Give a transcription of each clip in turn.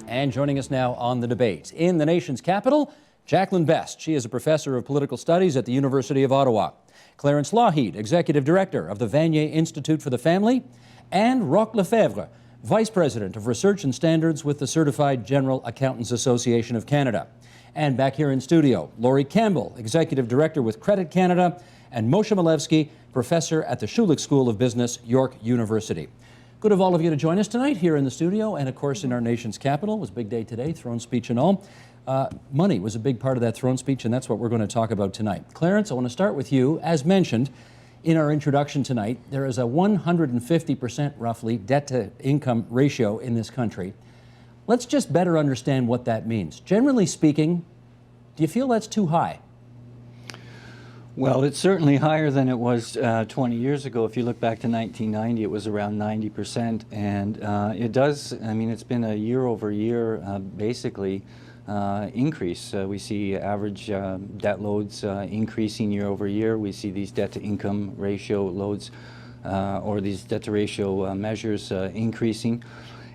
And joining us now on the debate, in the nation's capital, Jacqueline Best. She is a professor of political studies at the University of Ottawa. Clarence Lochhead, executive director of the Vanier Institute for the Family. And Lefebvre, vice president of research and standards with the Certified General Accountants Association of Canada. And back here in studio, Laurie Campbell, executive director with Credit Canada, and Moshe Milevsky, professor at the Schulich School of Business, York University. Good of all of you to join us tonight here in the studio and, of course, in our nation's capital. It was a big day today, throne speech and all. Money was a big part of that throne speech, and that's what we're going to talk about tonight. Clarence, I want to start with you. As mentioned in our introduction tonight, there is a 150% roughly debt-to-income ratio in this country. Let's just better understand what that means. Generally speaking, do you feel that's too high? Well, it's certainly higher than it was 20 years ago. If you look back to 1990, it was around 90%. And it does, I mean, it's been a year-over-year, basically, increase. We see average debt loads increasing year-over-year. We see these debt-to-income ratio loads or these debt-to-ratio measures increasing.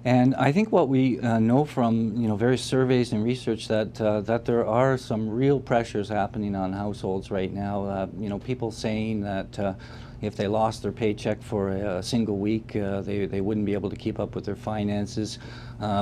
And I think what we know from various surveys and research that that there are some real pressures happening on households right now. People saying that if they lost their paycheck for a single week, they wouldn't be able to keep up with their finances.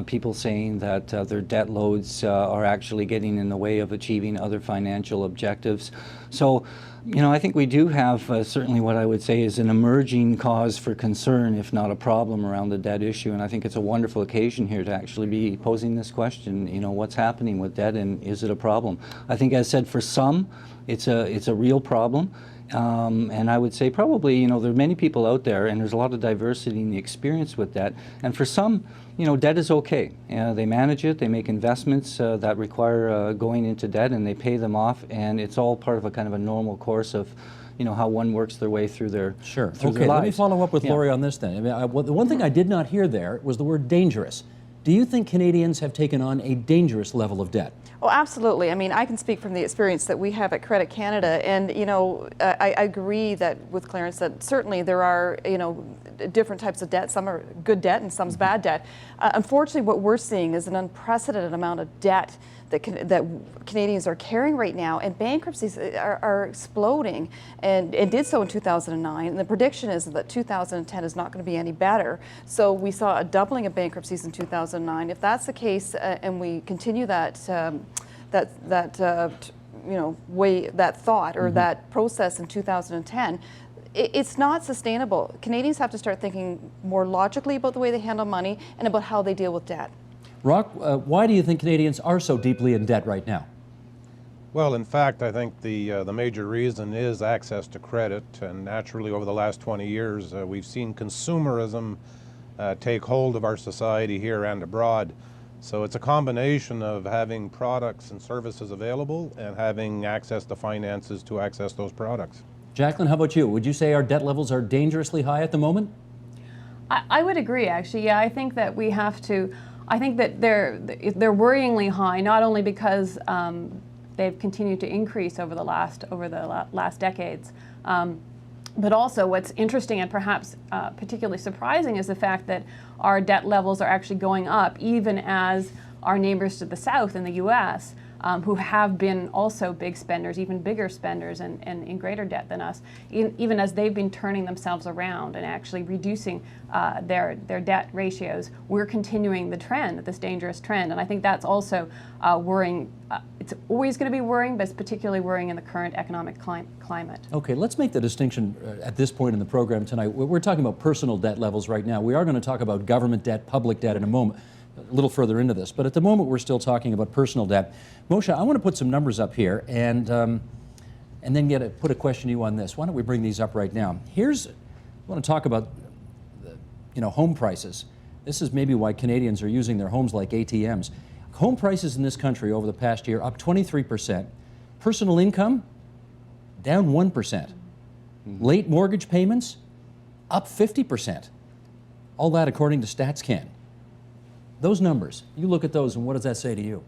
People saying that their debt loads are actually getting in the way of achieving other financial objectives. So, I think we do have certainly what I would say is an emerging cause for concern, if not a problem, around the debt issue. And I think it's a wonderful occasion here to actually be posing this question, what's happening with debt and is it a problem? I think, as said, for some, it's a real problem. And I would say probably, there are many people out there, and there's a lot of diversity in the experience with debt. And for some, debt is okay. They manage it, they make investments that require going into debt, and they pay them off, and it's all part of a kind of a normal course of, how one works their way through their Sure. through Okay, their let me lives. follow up with Laurie on this then. The one thing I did not hear there was the word dangerous. Do you think Canadians have taken on a dangerous level of debt? Oh, absolutely. I mean, I can speak from the experience that we have at Credit Canada, and I agree that with Clarence that certainly there are different types of debt. Some are good debt and some's bad debt. Unfortunately, what we're seeing is an unprecedented amount of debt that Canadians are carrying right now, and bankruptcies are exploding, and did so in 2009. And the prediction is that 2010 is not going to be any better. So we saw a doubling of bankruptcies in 2009. If that's the case, and we continue that thought or that process in 2010. It's not sustainable. Canadians have to start thinking more logically about the way they handle money and about how they deal with debt. Rock, why do you think Canadians are so deeply in debt right now? Well, in fact, I think the major reason is access to credit, and naturally over the last 20 years we've seen consumerism take hold of our society here and abroad. So it's a combination of having products and services available and having access to finances to access those products. Jacqueline, how about you? Would you say our debt levels are dangerously high at the moment? I would agree, actually. Yeah, I think that we have to. I think that they're worryingly high, not only because they've continued to increase over the last decades, but also what's interesting and perhaps particularly surprising is the fact that our debt levels are actually going up, even as our neighbors to the south in the U.S., who have been also big spenders, even bigger spenders and in greater debt than us, even as they've been turning themselves around and actually reducing their debt ratios, we're continuing the trend, this dangerous trend. And I think that's also worrying. It's always going to be worrying, but it's particularly worrying in the current economic climate. Okay, let's make the distinction at this point in the program tonight. We're talking about personal debt levels right now. We are going to talk about government debt, public debt in a moment, a little further into this, but at the moment we're still talking about personal debt. Moshe, I want to put some numbers up here and then put a question to you on this. Why don't we bring these up right now? I want to talk about home prices. This is maybe why Canadians are using their homes like ATMs. Home prices in this country over the past year up 23%. Personal income down 1%. Late mortgage payments up 50%. All that according to StatsCan. Those numbers, you look at those and what does that say to you?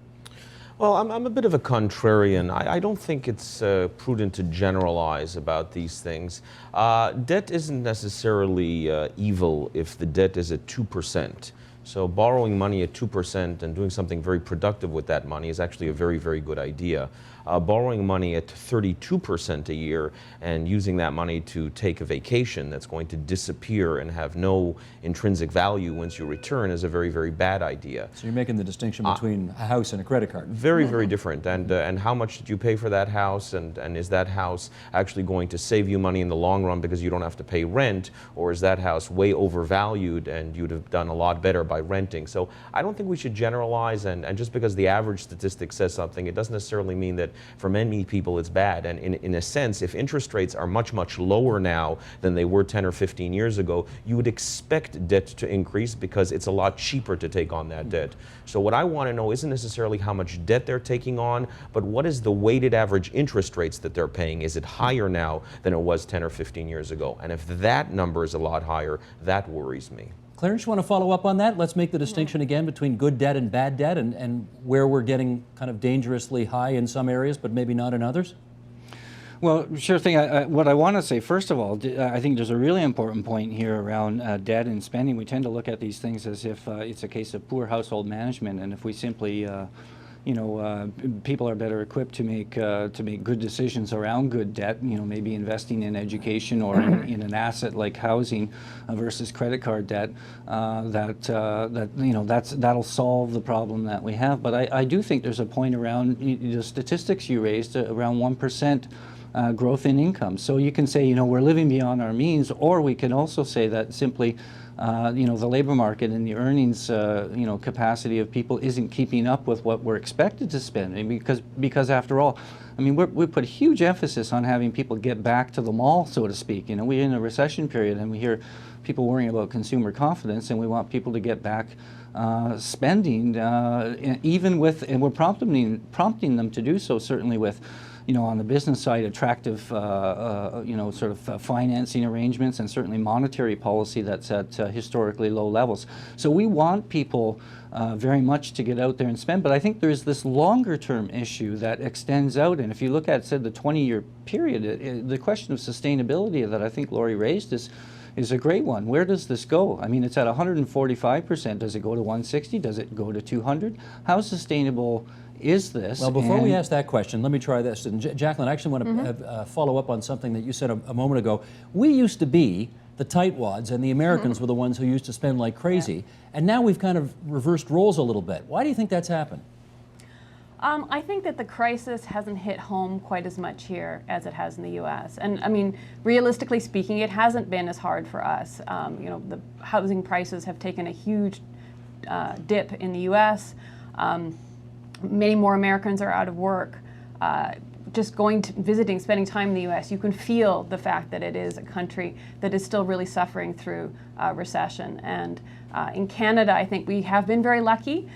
Well, I'm a bit of a contrarian. I don't think it's prudent to generalize about these things. Debt isn't necessarily evil if the debt is at 2%. So borrowing money at 2% and doing something very productive with that money is actually a very, very good idea. Borrowing money at 32% a year and using that money to take a vacation that's going to disappear and have no intrinsic value once you return is a very, very bad idea. So you're making the distinction between a house and a credit card. Very, very different. And how much did you pay for that house? And is that house actually going to save you money in the long run because you don't have to pay rent? Or is that house way overvalued and you'd have done a lot better by renting? So I don't think we should generalize, and just because the average statistic says something, it doesn't necessarily mean that for many people it's bad. And in a sense, if interest rates are much, much lower now than they were 10 or 15 years ago, you would expect debt to increase because it's a lot cheaper to take on that debt. So what I want to know isn't necessarily how much debt they're taking on, but what is the weighted average interest rates that they're paying? Is it higher now than it was 10 or 15 years ago? And if that number is a lot higher, that worries me. Clarence, you want to follow up on that? Let's make the distinction again between good debt and bad debt, and where we're getting kind of dangerously high in some areas, but maybe not in others. Well, sure thing. What I want to say, first of all, I think there's a really important point here around debt and spending. We tend to look at these things as if it's a case of poor household management, and if we simply people are better equipped to make good decisions around good debt. Maybe investing in education or in an asset like housing versus credit card debt. That'll solve the problem that we have. But I do think there's a point around the statistics you raised around 1%. Growth in income. So you can say, we're living beyond our means, or we can also say that simply, the labor market and the earnings, capacity of people isn't keeping up with what we're expected to spend. Because after all, we put huge emphasis on having people get back to the mall, so to speak. We're in a recession period, and we hear people worrying about consumer confidence, and we want people to get back spending, even with, and we're prompting them to do so, certainly with, on the business side, attractive, financing arrangements, and certainly monetary policy that's at historically low levels. So we want people very much to get out there and spend, but I think there's this longer-term issue that extends out, and if you look at, say, the 20-year period, the question of sustainability that I think Laurie raised is a great one. Where does this go? It's at 145%. Does it go to 160? Does it go to 200? How sustainable is this? Well, before we ask that question, let me try this. And Jacqueline, I actually want to follow up on something that you said a moment ago. We used to be the tightwads, and the Americans were the ones who used to spend like crazy. And now we've kind of reversed roles a little bit. Why do you think that's happened? I think that the crisis hasn't hit home quite as much here as it has in the U.S. And realistically speaking, it hasn't been as hard for us. The housing prices have taken a huge dip in the U.S. Many more Americans are out of work. Just visiting, spending time in the U.S., you can feel the fact that it is a country that is still really suffering through recession. And in Canada, I think we have been very lucky.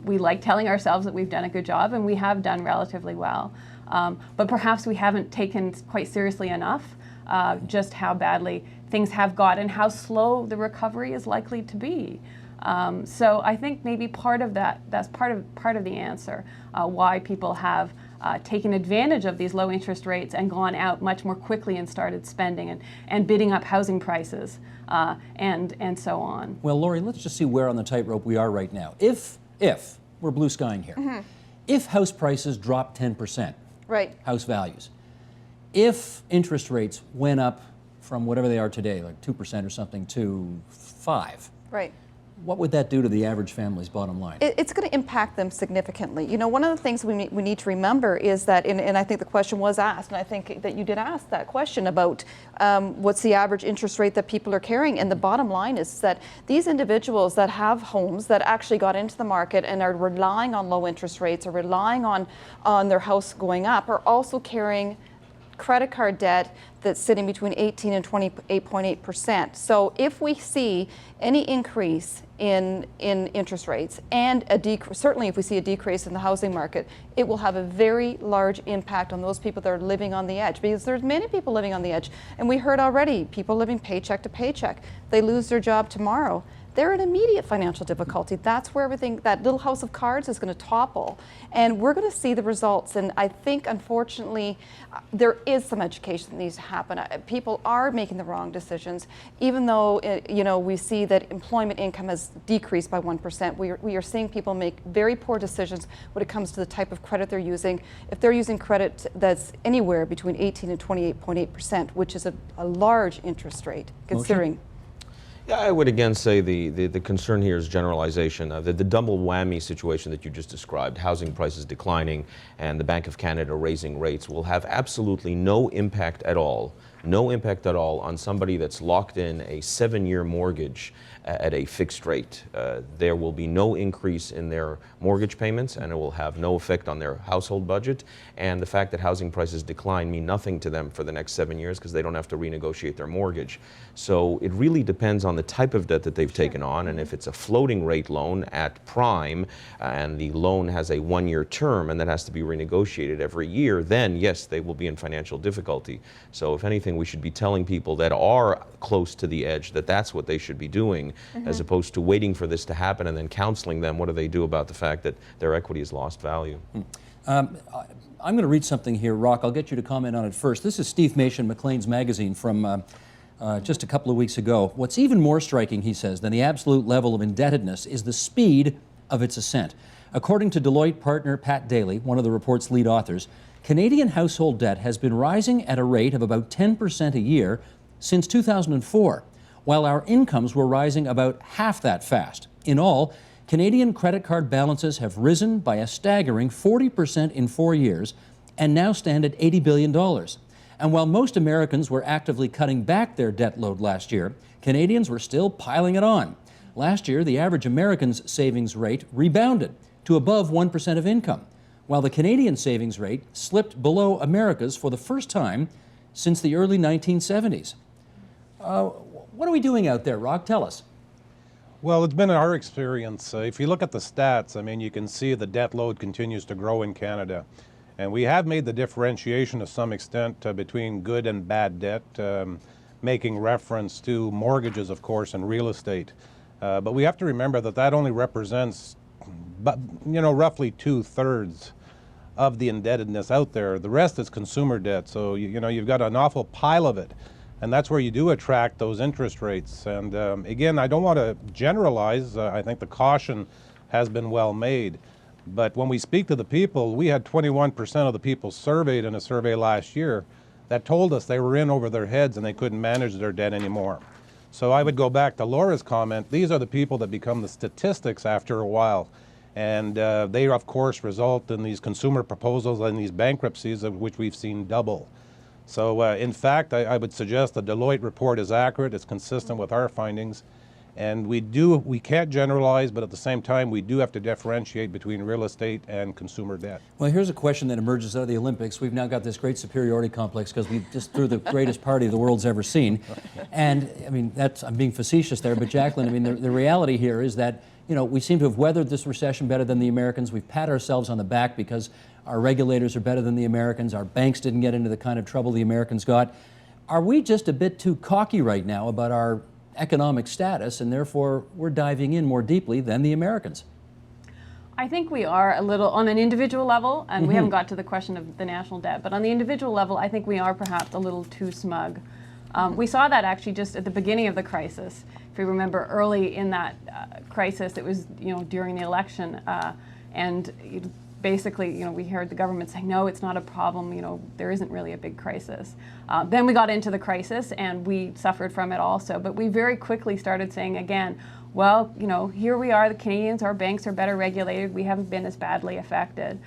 We like telling ourselves that we've done a good job, and we have done relatively well. But perhaps we haven't taken quite seriously enough just how badly things have got and how slow the recovery is likely to be. So I think maybe part of that's part of the answer, why people have taken advantage of these low interest rates and gone out much more quickly and started spending and bidding up housing prices and so on. Well, Laurie, let's just see where on the tightrope we are right now. If we're blue skying here, if house prices drop 10%, right, house values, if interest rates went up from whatever they are today, like 2% or something, to 5%, right, what would that do to the average family's bottom line? It's going to impact them significantly. One of the things we need to remember is that, and I think the question was asked, and I think that you did ask that question about what's the average interest rate that people are carrying. And the bottom line is that these individuals that have homes that actually got into the market and are relying on low interest rates or relying on their house going up are also carrying credit card debt that's sitting between 18 and 28.8%. So if we see any increase in interest rates and certainly if we see a decrease in the housing market, it will have a very large impact on those people that are living on the edge, because there's many people living on the edge. And we heard already people living paycheck to paycheck. They lose their job tomorrow. they're in immediate financial difficulty. That's where everything, that little house of cards is going to topple. And we're going to see the results. And I think, unfortunately, there is some education that needs to happen. People are making the wrong decisions, even though, you know, we see that employment income has decreased by 1%. We are seeing people make very poor decisions when it comes to the type of credit they're using. If they're using credit that's anywhere between 18 and 28.8%, which is a large interest rate, considering. Moshe? Yeah, I would again say the concern here is generalization. The double whammy situation that you just described, housing prices declining and the Bank of Canada raising rates, will have absolutely no impact at all on somebody that's locked in a 7-year mortgage at a fixed rate. There will be no increase in their mortgage payments, and it will have no effect on their household budget. And the fact that housing prices decline mean nothing to them for the next 7 years because they don't have to renegotiate their mortgage. So it really depends on the type of debt that they've taken on, and if it's a floating rate loan at prime and the loan has a 1-year term and that has to be renegotiated every year, then yes, they will be in financial difficulty. So if anything, we should be telling people that are close to the edge that that's what they should be doing, as opposed to waiting for this to happen and then counseling them. What do they do about the fact that their equity has lost value? I'm going to read something here, Rock. I'll get you to comment on it first. This is Steve Mason, Maclean's magazine, from just a couple of weeks ago. What's even more striking, he says, than the absolute level of indebtedness is the speed of its ascent. According to Deloitte partner Pat Daly, one of the report's lead authors, Canadian household debt has been rising at a rate of about 10% a year since 2004, while our incomes were rising about half that fast. In all, Canadian credit card balances have risen by a staggering 40% in 4 years and now stand at $80 billion. And while most Americans were actively cutting back their debt load last year, Canadians were still piling it on. Last year, the average American's savings rate rebounded to above 1% of income, while the Canadian savings rate slipped below America's for the first time since the early 1970s. What are we doing out there, Rock? Tell us. Well, it's been our experience. If you look at the stats, I mean, you can see the debt load continues to grow in Canada. And we have made the differentiation to some extent between good and bad debt, making reference to mortgages, of course, and real estate. But we have to remember that that only represents, roughly 2/3 of the indebtedness out there. The rest is consumer debt. So, you've got an awful pile of it. And that's where you do attract those interest rates. And again, I don't want to generalize. I think the caution has been well made. But when we speak to the people, we had 21% of the people surveyed in a survey last year that told us they were in over their heads and they couldn't manage their debt anymore. So I would go back to Laura's comment. These are the people that become the statistics after a while. And they, of course, result in these consumer proposals and these bankruptcies, of which we've seen double. So, in fact, I would suggest the Deloitte report is accurate. It's consistent with our findings. And we can't generalize, but at the same time, we do have to differentiate between real estate and consumer debt. Well, here's a question that emerges out of the Olympics. We've now got this great superiority complex because we just threw the greatest party the world's ever seen. And, I mean, I'm being facetious there, but Jacqueline, I mean, the reality here is that, we seem to have weathered this recession better than the Americans. We've patted ourselves on the back because our regulators are better than the Americans. Our banks didn't get into the kind of trouble the Americans got. Are we just a bit too cocky right now about our economic status, and therefore we're diving in more deeply than the Americans? I think we are a little, on an individual level, and we haven't got to the question of the national debt, but on the individual level, I think we are perhaps a little too smug. We saw that actually just at the beginning of the crisis. If you remember, early in that crisis, it was during the election, and basically, we heard the government saying, no, it's not a problem, there isn't really a big crisis. Then we got into the crisis and we suffered from it also, but we very quickly started saying again, well, here we are, the Canadians, our banks are better regulated, we haven't been as badly affected.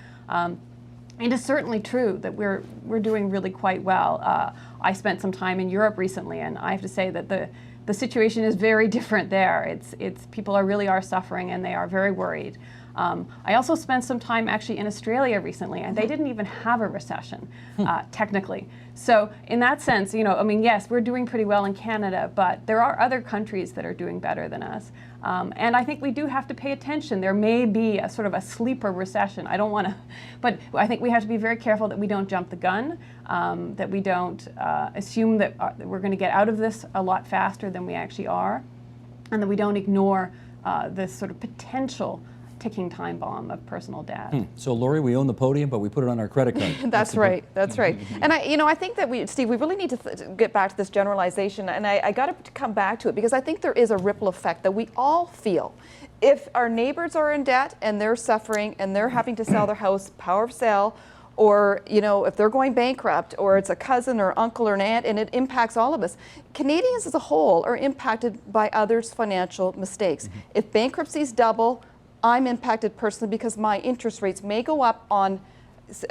It is certainly true that we're doing really quite well. I spent some time in Europe recently, and I have to say that the situation is very different there. It's people really are suffering, and they are very worried. I also spent some time actually in Australia recently, and they didn't even have a recession, technically. So in that sense, yes, we're doing pretty well in Canada, but there are other countries that are doing better than us. And I think we do have to pay attention. There may be a sort of a sleeper recession. I don't want to, but I think we have to be very careful that we don't jump the gun, that we don't assume that we're going to get out of this a lot faster than we actually are. and that we don't ignore this sort of potential ticking time bomb of personal debt. So, Laurie, we own the podium, but we put it on our credit card. That's right. That's right. And I think that Steve, we really need to get back to this generalization, and I got to come back to it because I think there is a ripple effect that we all feel. If our neighbors are in debt and they're suffering and they're having to sell their house, power of sale, or if they're going bankrupt, or it's a cousin or uncle or an aunt, and it impacts all of us. Canadians as a whole are impacted by others' financial mistakes. If bankruptcies double, I'm impacted personally because my interest rates may go up on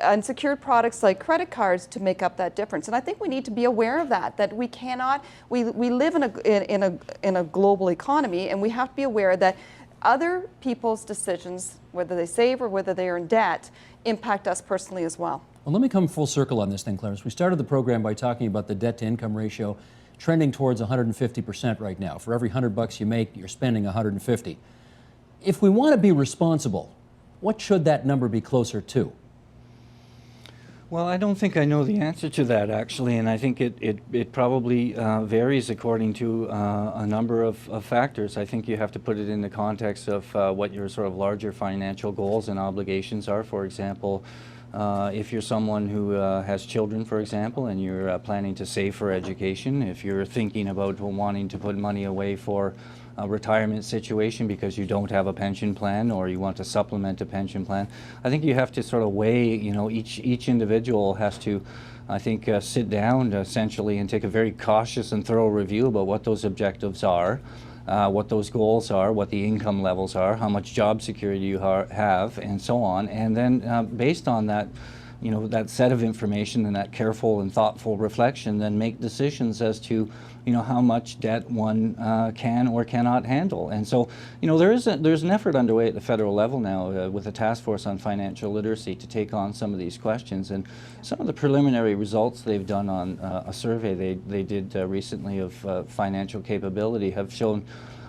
unsecured products like credit cards to make up that difference. And I think we need to be aware of that we cannot, we live in a global economy, and we have to be aware that other people's decisions, whether they save or whether they are in debt, impact us personally as well. Well, let me come full circle on this thing, Clarence. We started the program by talking about the debt-to-income ratio trending towards 150% right now. For every $100 you make, you're spending 150. If we want to be responsible, what should that number be closer to? Well, I don't think I know the answer to that, actually, and I think it probably varies according to a number of factors. I think you have to put it in the context of what your sort of larger financial goals and obligations are. For example, if you're someone who has children, for example, and you're planning to save for education, if you're thinking about wanting to put money away for a retirement situation because you don't have a pension plan or you want to supplement a pension plan, I think you have to sort of weigh, each individual has to, I think, sit down essentially and take a very cautious and thorough review about what those objectives are, what those goals are, what the income levels are, how much job security you have, and so on. And then based on that, that set of information and that careful and thoughtful reflection, then make decisions as to, how much debt one can or cannot handle. And so, there's an effort underway at the federal level now with a task force on financial literacy to take on some of these questions. And some of the preliminary results they've done on a survey they did recently of financial capability have shown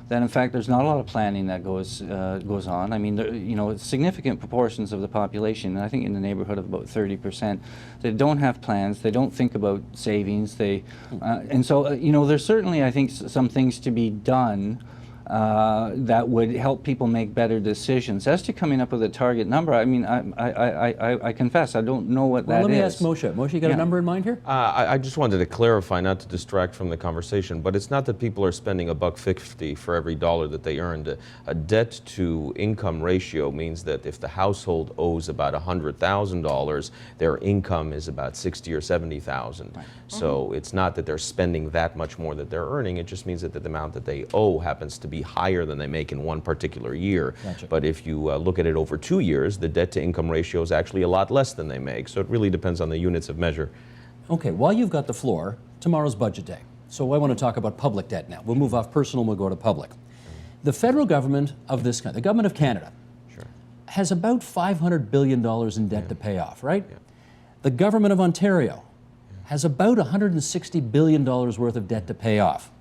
that in fact there's not a lot of planning that goes on. I mean, significant proportions of the population, I think in the neighborhood of about 30%, they don't have plans, they don't think about savings, and so, there's certainly, I think, some things to be done that would help people make better decisions. As to coming up with a target number, I mean, I confess, I don't know what that is. Well, let me ask Moshe. Moshe, you got a number in mind here? I just wanted to clarify, not to distract from the conversation, but it's not that people are spending $1.50 for every dollar that they earned. A debt-to-income ratio means that if the household owes about $100,000, their income is about $60,000 or $70,000. Right. So it's not that they're spending that much more that they're earning. It just means that the amount that they owe happens to be higher than they make in one particular year. Gotcha. But if you look at it over 2 years, the debt-to-income ratio is actually a lot less than they make. So it really depends on the units of measure. Okay, while you've got the floor, tomorrow's budget day. So I want to talk about public debt now. We'll move off personal and we'll go to public. The federal government of this country, the government of Canada, has about $500 billion in debt to pay off, right? Yeah. The government of Ontario has about $160 billion worth of debt to pay off.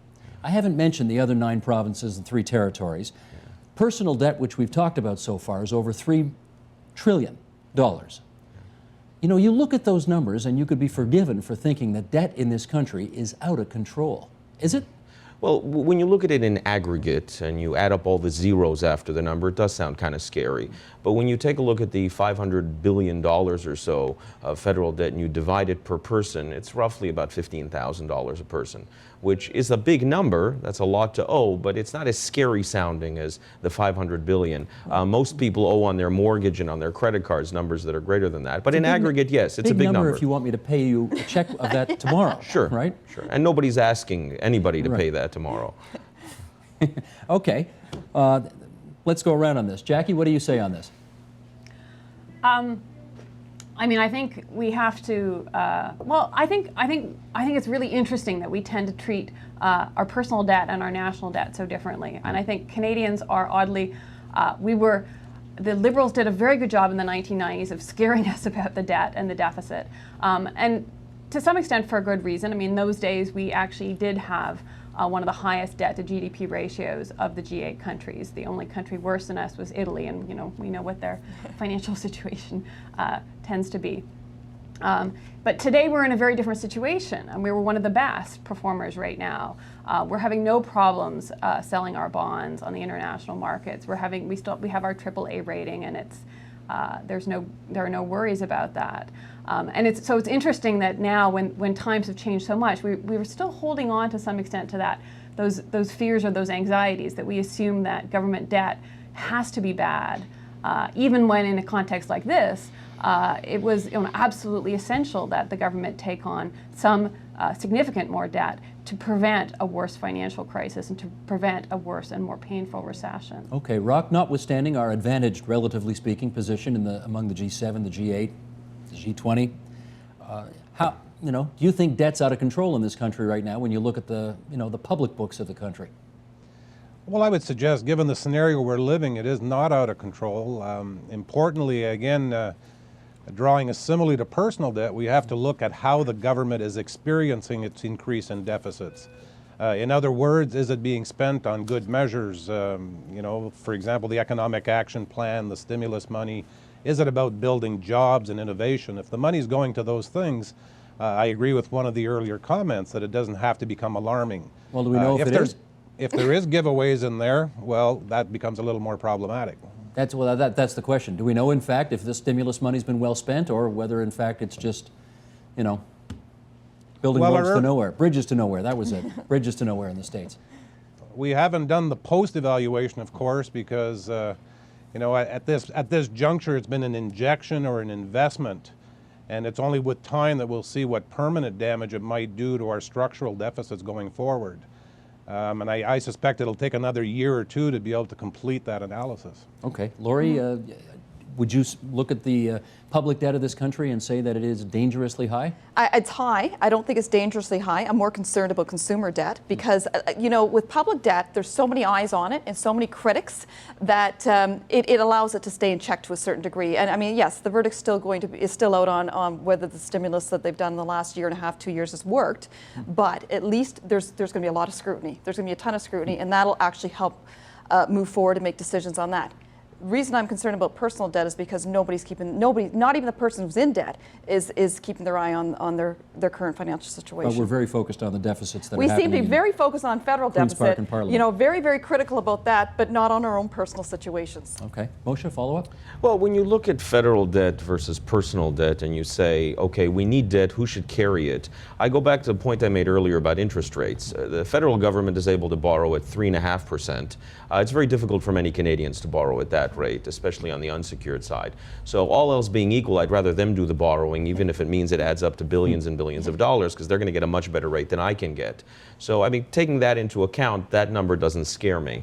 I haven't mentioned the other 9 provinces and 3 territories. Personal debt, which we've talked about so far, is over $3 trillion. You look at those numbers and you could be forgiven for thinking that debt in this country is out of control. Is it? Well, when you look at it in aggregate and you add up all the zeros after the number, it does sound kind of scary. But when you take a look at the $500 billion or so of federal debt and you divide it per person, it's roughly about $15,000 a person, which is a big number. That's a lot to owe, but it's not as scary sounding as the $500 billion. Most people owe on their mortgage and on their credit cards numbers that are greater than that. But in aggregate, yes, it's a big number. If you want me to pay you a check of that tomorrow. Sure. Right? Sure. And nobody's asking anybody to pay that tomorrow. Okay. Let's go around on this. Jackie, what do you say on this? I mean, I think we have to. I think it's really interesting that we tend to treat our personal debt and our national debt so differently. And I think Canadians are oddly. The Liberals did a very good job in the 1990s of scaring us about the debt and the deficit, and to some extent for a good reason. I mean, those days we actually did have one of the highest debt to GDP ratios of the G8 countries. The only country worse than us was Italy, and we know what their financial situation tends to be. But today we're in a very different situation, and we were one of the best performers right now. We're having no problems selling our bonds on the international markets. We have our AAA rating, and there are no worries about that. And it's interesting that now when times have changed so much, we were still holding on to some extent to those fears or those anxieties that we assume that government debt has to be bad, even when in a context like this. It was absolutely essential that the government take on some significant more debt to prevent a worse financial crisis and to prevent a worse and more painful recession. Okay, Rock, notwithstanding our advantaged, relatively speaking, position among the G7, the G8, the G20, do you think debt's out of control in this country right now when you look at the public books of the country? Well, I would suggest, given the scenario we're living, it is not out of control. Importantly, again, drawing a simile to personal debt, we have to look at how the government is experiencing its increase in deficits. In other words, is it being spent on good measures? For example, the economic action plan, the stimulus money. Is it about building jobs and innovation? If the money's going to those things, I agree with one of the earlier comments that it doesn't have to become alarming. Well, do we know if it is? If there is giveaways in there, well, that becomes a little more problematic. That's the question. Do we know, in fact, if the stimulus money's been well spent, or whether, in fact, it's just, building roads to nowhere, bridges to nowhere? That was it. Bridges to nowhere in the States. We haven't done the post-evaluation, of course, because at this juncture, it's been an injection or an investment, and it's only with time that we'll see what permanent damage it might do to our structural deficits going forward. And I suspect it'll take another year or two to be able to complete that analysis. Okay. Laurie, would you look at the public debt of this country and say that it is dangerously high? It's high. I don't think it's dangerously high. I'm more concerned about consumer debt because, with public debt, there's so many eyes on it and so many critics that it allows it to stay in check to a certain degree. And I mean, yes, the verdict's is still out on whether the stimulus that they've done in the last year and a half, 2 years has worked. But at least there's going to be a lot of scrutiny. There's going to be a ton of scrutiny, and that'll actually help move forward and make decisions on that. The reason I'm concerned about personal debt is because not even the person who's in debt is keeping their eye on their current financial situation. But we're very focused on the deficits that are We happening. seem to be very focused on federal Queen's Park deficit, and Parliament. very, very critical about that, but not on our own personal situations. Okay. Moshe, follow-up? Well, when you look at federal debt versus personal debt and you say, okay, we need debt, who should carry it? I go back to the point I made earlier about interest rates. The federal government is able to borrow at 3.5%. It's very difficult for many Canadians to borrow at that rate, especially on the unsecured side. So all else being equal, I'd rather them do the borrowing, even if it means it adds up to billions and billions of dollars, because they're going to get a much better rate than I can get. So, I mean, taking that into account, that number doesn't scare me.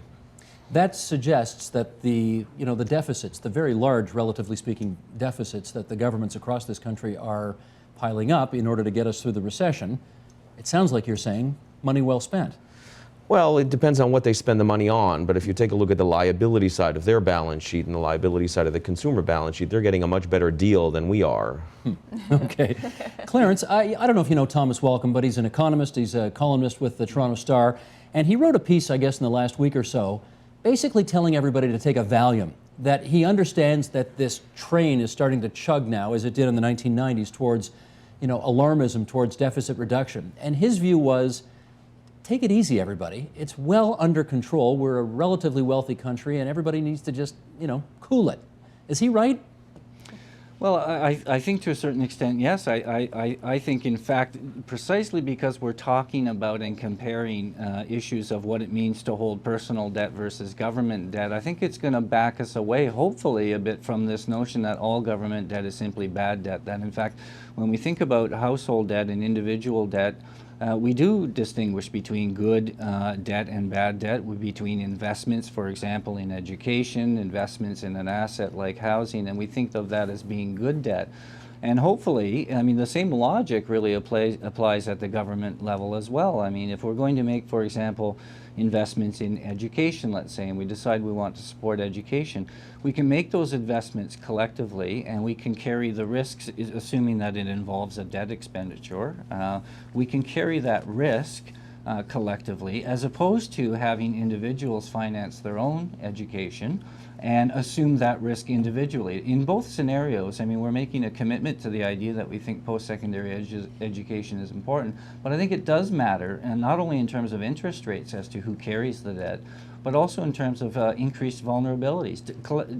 That suggests that the deficits, the very large, relatively speaking, deficits that the governments across this country are piling up in order to get us through the recession, it sounds like you're saying money well spent. Well, it depends on what they spend the money on, but if you take a look at the liability side of their balance sheet and the liability side of the consumer balance sheet, they're getting a much better deal than we are. Okay. Clarence, I don't know if you know Thomas Welcome, but he's an economist, he's a columnist with the Toronto Star, and he wrote a piece, I guess, in the last week or so, basically telling everybody to take a Valium, that he understands that this train is starting to chug now, as it did in the 1990s, towards, alarmism, towards deficit reduction. And his view was, take it easy, everybody. It's well under control. We're a relatively wealthy country, and everybody needs to just, cool it. Is he right? Well, I think to a certain extent, yes. I think, in fact, precisely because we're talking about and comparing issues of what it means to hold personal debt versus government debt, I think it's going to back us away, hopefully, a bit from this notion that all government debt is simply bad debt. That, in fact, when we think about household debt and individual debt, we do distinguish between good debt and bad debt, between investments, for example, in education, investments in an asset like housing, and we think of that as being good debt. And hopefully, I mean, the same logic really applies at the government level as well. I mean, if we're going to make, for example, investments in education, let's say, and we decide we want to support education, we can make those investments collectively, and we can carry the risks, assuming that it involves a debt expenditure. We can carry that risk collectively, as opposed to having individuals finance their own education and assume that risk individually. In both scenarios, I mean, we're making a commitment to the idea that we think post-secondary education is important, but I think it does matter, and not only in terms of interest rates as to who carries the debt, but also in terms of increased vulnerabilities.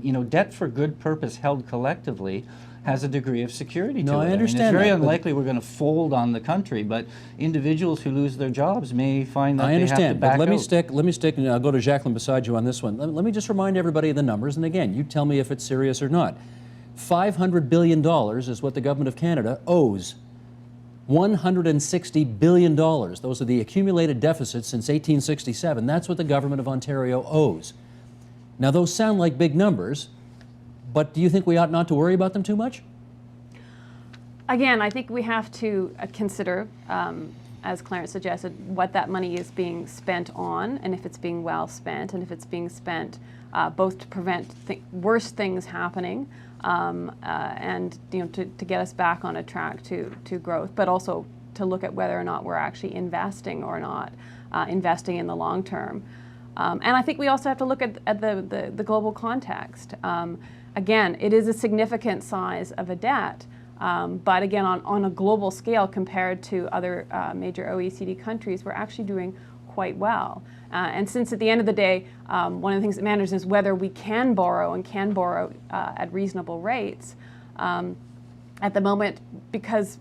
You know, debt for good purpose held collectively has a degree of security to it. I understand it's very that, unlikely we're going to fold on the country, but individuals who lose their jobs may find that I they have to understand, back but let out. me stick, and I'll go to Jacqueline beside you on this one. Let me just remind everybody of the numbers, and again, you tell me if it's serious or not. $500 billion is what the government of Canada owes. $160 billion. Those are the accumulated deficits since 1867. That's what the government of Ontario owes. Now, those sound like big numbers, but do you think we ought not to worry about them too much? Again, I think we have to consider, as Clarence suggested, what that money is being spent on, and if it's being well spent, and if it's being spent both to prevent worse things happening, and to get us back on a track to growth, but also to look at whether or not we're actually investing or not, investing in the long term. And I think we also have to look at the global context. Again, it is a significant size of a debt. But again, on a global scale compared to other major OECD countries, we're actually doing quite well. And since at the end of the day, one of the things that matters is whether we can borrow and can borrow at reasonable rates. At the moment, because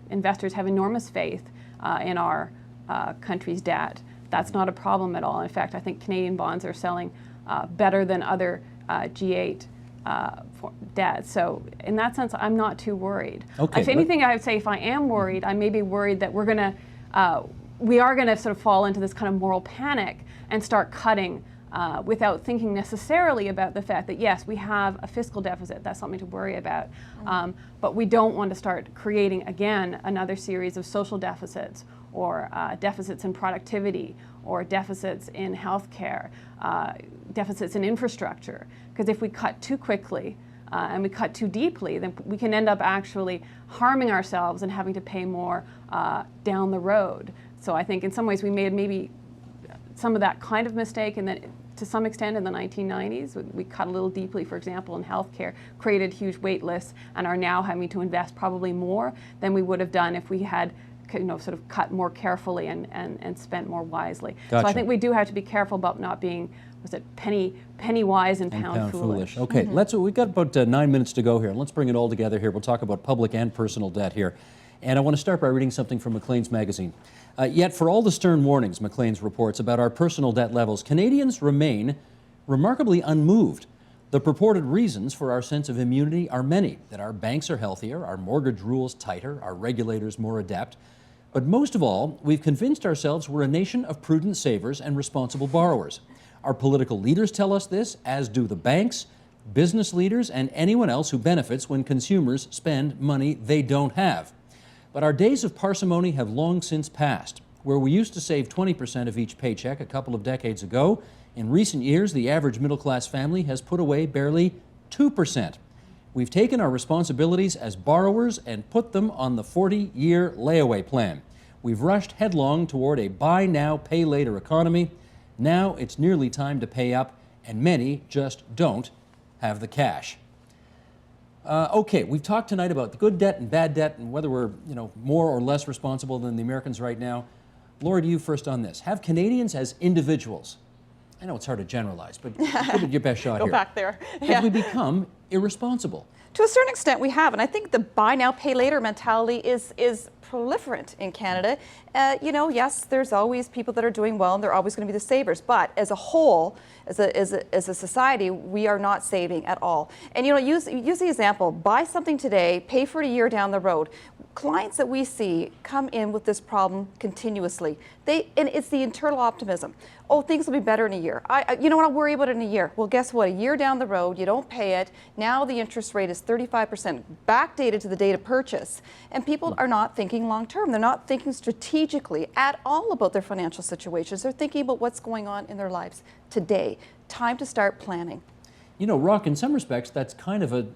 investors have enormous faith in our country's debt, that's not a problem at all. In fact, I think Canadian bonds are selling better than other G8 debt. So in that sense, I'm not too worried. Okay, if anything, I would say if I am worried, I may be worried that we are going to sort of fall into this kind of moral panic and start cutting without thinking necessarily about the fact that, yes, we have a fiscal deficit. That's something to worry about. But we don't want to start creating, again, another series of social deficits or deficits in productivity or deficits in healthcare, deficits in infrastructure. Because if we cut too quickly and we cut too deeply, then we can end up actually harming ourselves and having to pay more down the road. So I think in some ways we made maybe some of that kind of mistake, and then to some extent in the 1990s, we cut a little deeply, for example, in healthcare, created huge wait lists, and are now having to invest probably more than we would have done if we had sort of cut more carefully and spent more wisely. Gotcha. So I think we do have to be careful about not being, penny wise and pound foolish. Okay, we've got about 9 minutes to go here. Let's bring it all together here. We'll talk about public and personal debt here. And I want to start by reading something from Maclean's magazine. Yet for all the stern warnings Maclean's reports about our personal debt levels, Canadians remain remarkably unmoved. The purported reasons for our sense of immunity are many: that our banks are healthier, our mortgage rules tighter, our regulators more adept. But most of all, we've convinced ourselves we're a nation of prudent savers and responsible borrowers. Our political leaders tell us this, as do the banks, business leaders, and anyone else who benefits when consumers spend money they don't have. But our days of parsimony have long since passed. Where we used to save 20% of each paycheck a couple of decades ago, in recent years, the average middle-class family has put away barely 2%. We've taken our responsibilities as borrowers and put them on the 40-year layaway plan. We've rushed headlong toward a buy now, pay later economy. Now it's nearly time to pay up, and many just don't have the cash. Okay, we've talked tonight about the good debt and bad debt and whether we're more or less responsible than the Americans right now. Laurie, to you first on this. Have Canadians as individuals, I know it's hard to generalize, but give it your best shot here. Go back there. Have we become irresponsible? To a certain extent, we have, and I think the buy now, pay later mentality is proliferant in Canada. Yes, there's always people that are doing well, and they're always going to be the savers. But as a whole, as a society, we are not saving at all. And use the example: buy something today, pay for it a year down the road. Clients that we see come in with this problem continuously. And it's the internal optimism. Oh, things will be better in a year. I'll worry about it in a year. Well, guess what? A year down the road, you don't pay it. Now the interest rate is 35%, backdated to the date of purchase. And people are not thinking long term. They're not thinking strategically at all about their financial situations. They're thinking about what's going on in their lives today. Time to start planning. Rock, in some respects, that's kind of a,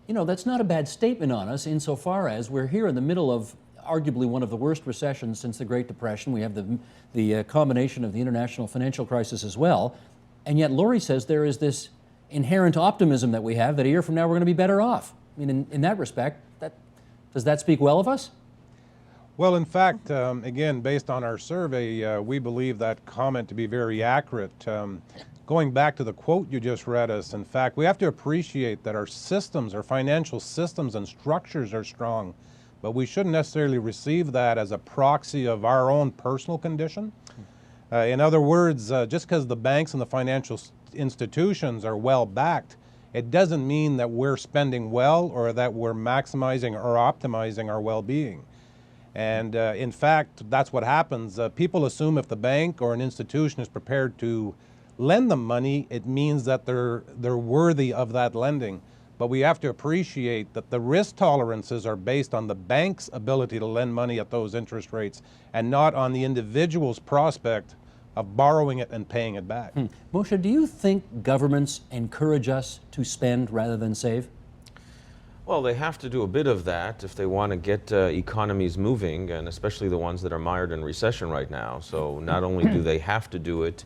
that's not a bad statement on us insofar as we're here in the middle of arguably one of the worst recessions since the Great Depression. We have the combination of the international financial crisis as well. And yet Laurie says there is this inherent optimism that we have that a year from now we're going to be better off. I mean, in that respect, does that speak well of us? Well, in fact, again, based on our survey, we believe that comment to be very accurate. Going back to the quote you just read us, in fact, we have to appreciate that our systems, our financial systems and structures are strong, but we shouldn't necessarily receive that as a proxy of our own personal condition. In other words, just because the banks and the financial institutions are well backed, it doesn't mean that we're spending well or that we're maximizing or optimizing our well-being. And in fact, that's what happens. People assume if the bank or an institution is prepared to lend them money, it means that they're worthy of that lending. But we have to appreciate that the risk tolerances are based on the bank's ability to lend money at those interest rates and not on the individual's prospect of borrowing it and paying it back. Moshe, do you think governments encourage us to spend rather than save? Well, they have to do a bit of that if they want to get economies moving, and especially the ones that are mired in recession right now. So not only do they have to do it,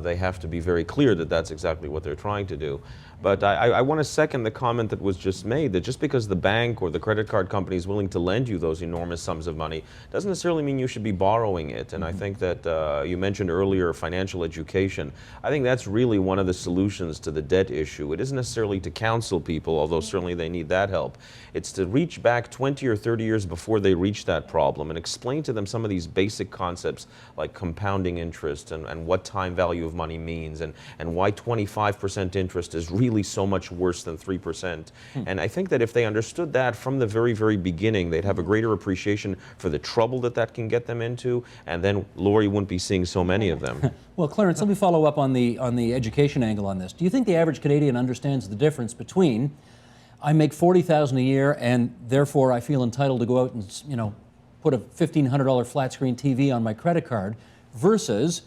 they have to be very clear that that's exactly what they're trying to do. But I want to second the comment that was just made, that just because the bank or the credit card company is willing to lend you those enormous sums of money doesn't necessarily mean you should be borrowing it. And I think that you mentioned earlier financial education. I think that's really one of the solutions to the debt issue. It isn't necessarily to counsel people, although certainly they need that help. It's to reach back 20 or 30 years before they reach that problem and explain to them some of these basic concepts like compounding interest and what time value of money means and why 25% interest is really so much worse than 3%. And I think that if they understood that from the very, very beginning, they'd have a greater appreciation for the trouble that can get them into, and then Laurie wouldn't be seeing so many of them. Well, Clarence, let me follow up on the education angle on this. Do you think the average Canadian understands the difference between I make $40,000 a year and therefore I feel entitled to go out and, you know, put a $1,500 flat screen TV on my credit card versus,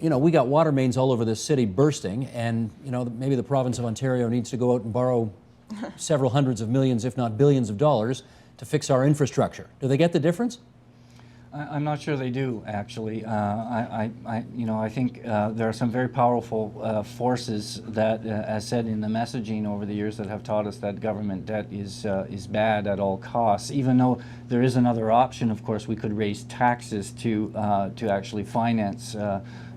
you know, we got water mains all over this city bursting, and, you know, maybe the province of Ontario needs to go out and borrow several hundreds of millions, if not billions of dollars to fix our infrastructure. Do they get the difference? I'm not sure they do, actually. I think there are some very powerful forces that, as said in the messaging over the years, that have taught us that government debt is bad at all costs. Even though there is another option, of course, we could raise taxes to actually finance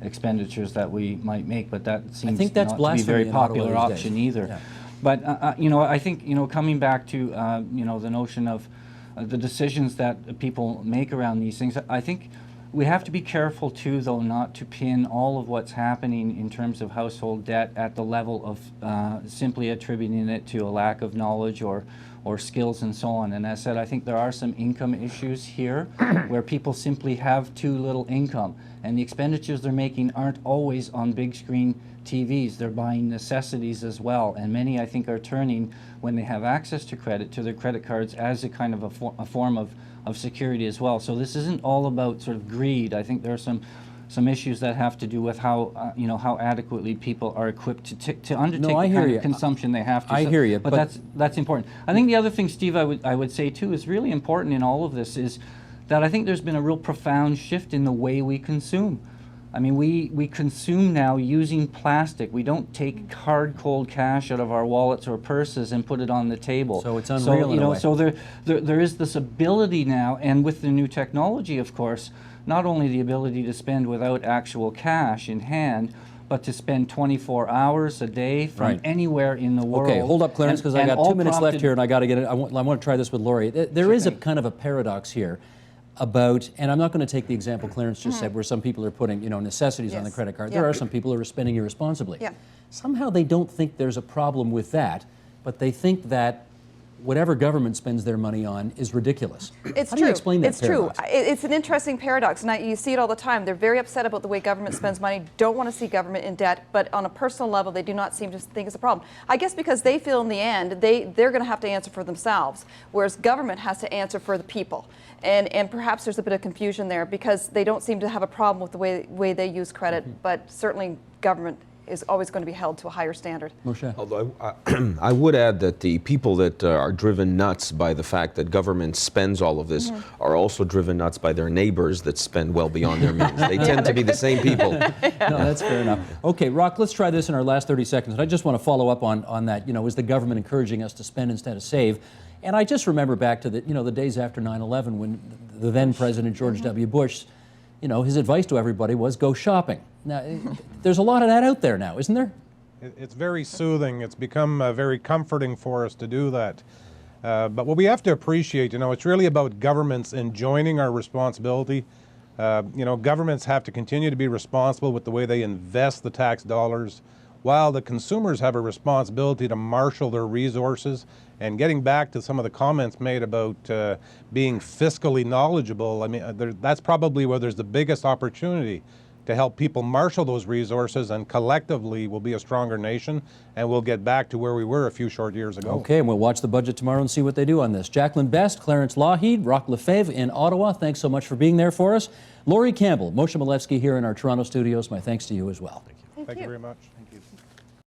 expenditures that we might make, but that seems not to be a very popular option either. Yeah. But I think coming back to the notion of the decisions that people make around these things, I think we have to be careful too, though, not to pin all of what's happening in terms of household debt at the level of simply attributing it to a lack of knowledge or skills and so on. And as I said, I think there are some income issues here where people simply have too little income, and the expenditures they're making aren't always on big screen TVs. They're buying necessities as well, and many, I think, are turning, when they have access to credit, to their credit cards as a kind of a form of security as well. So this isn't all about sort of greed. I think there are some issues that have to do with how how adequately people are equipped to undertake the kind of consumption they have to. I hear you, but that's important. I think the other thing, Steve, I would say too is really important in all of this is that I think there's been a real profound shift in the way we consume. I mean, we consume now using plastic. We don't take hard, cold cash out of our wallets or purses and put it on the table. So it's unreal in a way. So there is this ability now, and with the new technology, of course, not only the ability to spend without actual cash in hand, but to spend 24 hours a day from anywhere in the world. Okay, hold up, Clarence, because I got 2 minutes left here, and I got to get it. I want to try this with Laurie. There is a kind of a paradox here about, and I'm not going to take the example Clarence just said, where some people are putting, necessities on the credit card. There are some people who are spending irresponsibly. Yeah. Somehow they don't think there's a problem with that, but they think that whatever government spends their money on is ridiculous. It's How true. do you explain that paradox? True. It's an interesting paradox, and you see it all the time. They're very upset about the way government spends money, don't want to see government in debt, but on a personal level, they do not seem to think it's a problem. I guess because they feel in the end, they're going to have to answer for themselves, whereas government has to answer for the people. And perhaps there's a bit of confusion there because they don't seem to have a problem with the way they use credit, but certainly government is always going to be held to a higher standard. Moshe. Although I would add that the people that are driven nuts by the fact that government spends all of this are also driven nuts by their neighbors that spend well beyond their means. They tend to be the same people. No, that's fair enough. Okay, Rock, let's try this in our last 30 seconds. And I just want to follow up on that. You know, is the government encouraging us to spend instead of save? And I just remember back to the, you know, the days after 9/11 when the then President George W. Bush, you know, his advice to everybody was go shopping. Now, there's a lot of that out there now, isn't there? It's very soothing. It's become very comforting for us to do that. But what we have to appreciate, you know, it's really about governments enjoining our responsibility. You know, governments have to continue to be responsible with the way they invest the tax dollars, while the consumers have a responsibility to marshal their resources. And getting back to some of the comments made about being fiscally knowledgeable, I mean, that's probably where there's the biggest opportunity to help people marshal those resources, and collectively we'll be a stronger nation and we'll get back to where we were a few short years ago. Okay, and we'll watch the budget tomorrow and see what they do on this. Jacqueline Best, Clarence Lochhead, Roch Lefebvre in Ottawa, thanks so much for being there for us. Laurie Campbell, Moshe Milevsky here in our Toronto studios, my thanks to you as well. Thank you very much.